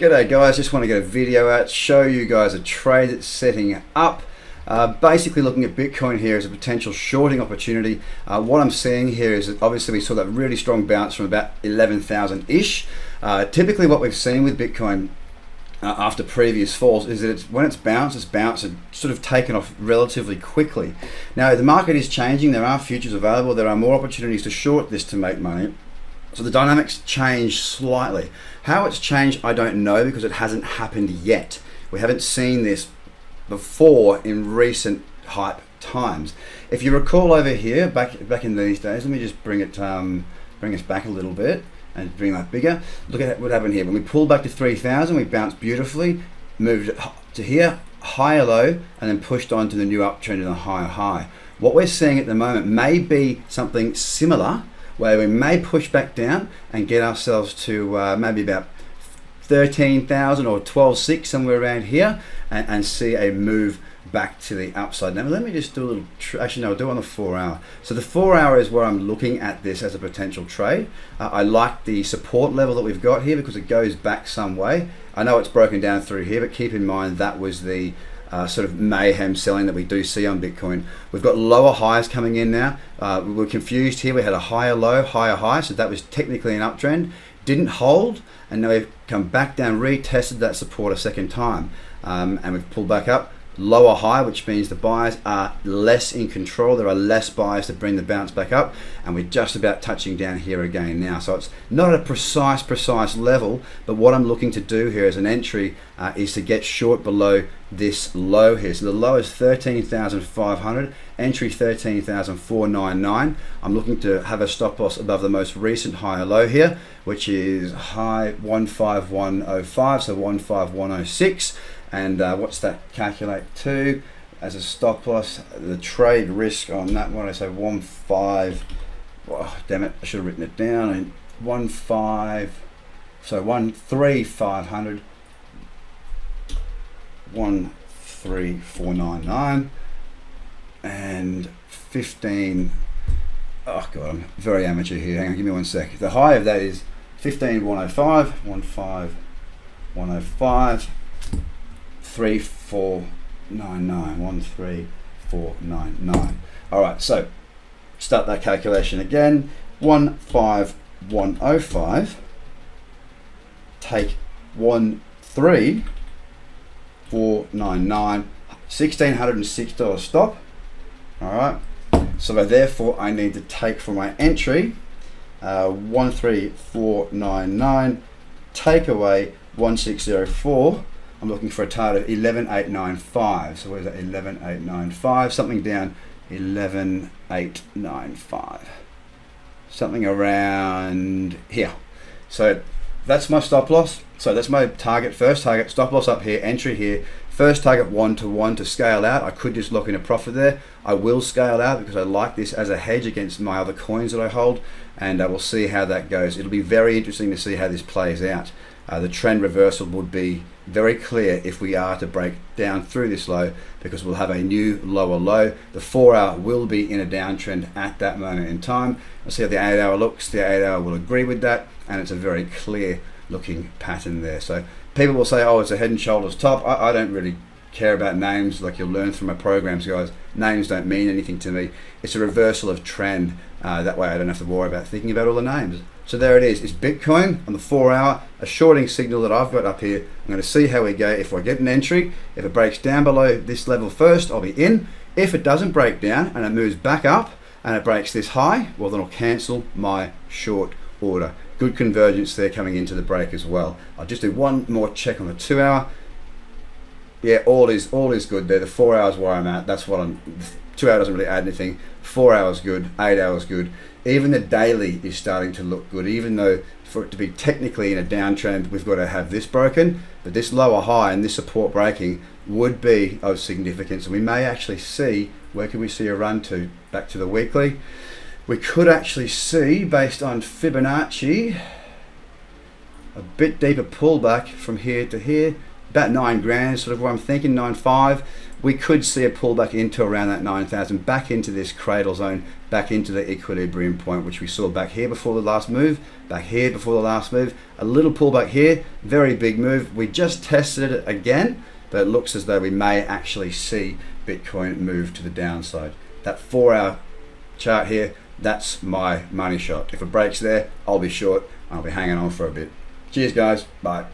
G'day guys, just want to get a video out, show you guys a trade that's setting up. Basically looking at Bitcoin here as a potential shorting opportunity. What I'm seeing here is that obviously we saw that really strong bounce from about 11,000-ish. Typically what we've seen with Bitcoin after previous falls is that when it's bounced and sort of taken off relatively quickly. Now the market is changing, there are futures available, there are more opportunities to short this to make money. So the dynamics change slightly. How it's changed, I don't know, because it hasn't happened yet. We haven't seen this before in recent hype times. If you recall over here, back in these days, let me just bring us back a little bit and bring that bigger. Look at what happened here. When we pulled back to 3,000, we bounced beautifully, moved to here, higher low, and then pushed on to the new uptrend and a higher high. What we're seeing at the moment may be something similar, where we may push back down and get ourselves to maybe about 13,000 or 12,600, somewhere around here, and see a move back to the upside. Now let me just do a little, actually no, I'll do it on the 4 hour. So the 4 hour is where I'm looking at this as a potential trade. I like the support level that we've got here because it goes back some way. I know it's broken down through here, but keep in mind that was the sort of mayhem selling that we do see on Bitcoin. We've got lower highs coming in now. We were confused here. We had a higher low, higher high, so that was technically an uptrend. Didn't hold, and now we've come back down, retested that support a second time, and we've pulled back up. Lower high, which means the buyers are less in control. There are less buyers to bring the bounce back up, and we're just about touching down here again now. So it's not a precise level, but what I'm looking to do here as an entry is to get short below this low here. So the low is 13,500, entry 13,499. I'm looking to have a stop loss above the most recent higher low here, which is high 15105, so 15106. And what's that calculate to as a stop loss? The trade risk on that one, I say 15, oh, damn it, I should have written it down. 13500, 13499, and 15. Oh god, I'm very amateur here. Hang on, give me 1 sec. The high of that is 15105, 15105. 3499, 13499. All right, so start that calculation again. 15105. Take 13499. $1,606 stop. All right. So therefore, I need to take for my entry 13499. Take away 1604. I'm looking for a target of 11,895. So where's that? 11,895. Something down 11,895. Something around here. So that's my stop loss. So that's my target. First target, stop loss up here, entry here. First target 1-to-1 to scale out. I could just lock in a profit there. I will scale out because I like this as a hedge against my other coins that I hold, and we'll see how that goes. It'll be very interesting to see how this plays out. The trend reversal would be very clear if we are to break down through this low, because we'll have a new lower low. The 4 hour will be in a downtrend at that moment in time. We'll see how the 8 hour looks. The 8 hour will agree with that, and it's a very clear looking pattern there. So people will say, oh, it's a head and shoulders top. I don't really care about names, like you'll learn from my programs, guys. Names don't mean anything to me. It's a reversal of trend. That way I don't have to worry about thinking about all the names. So there it is. It's Bitcoin on the 4 hour, a shorting signal that I've got up here. I'm going to see how we go. If I get an entry, if it breaks down below this level first, I'll be in. If it doesn't break down and it moves back up and it breaks this high, well then I'll cancel my short order. Good convergence there coming into the break as well. I'll just do one more check on the 2 hour. Yeah, all is good there. The 4 hours where I'm at, that's what I'm. 2 hours doesn't really add anything. 4 hours good, 8 hours good. Even the daily is starting to look good, even though for it to be technically in a downtrend, we've got to have this broken, but this lower high and this support breaking would be of significance. We may actually see, where could we see a run to? Back to the weekly. We could actually see, based on Fibonacci, a bit deeper pullback from here to here, about 9 grand, sort of what I'm thinking, 9.5. We could see a pullback into around that 9,000, back into this cradle zone, back into the equilibrium point, which we saw back here before the last move, back here before the last move, a little pullback here, very big move. We just tested it again, but it looks as though we may actually see Bitcoin move to the downside. That 4-hour chart here, that's my money shot. If it breaks there, I'll be short. I'll be hanging on for a bit. Cheers guys, bye.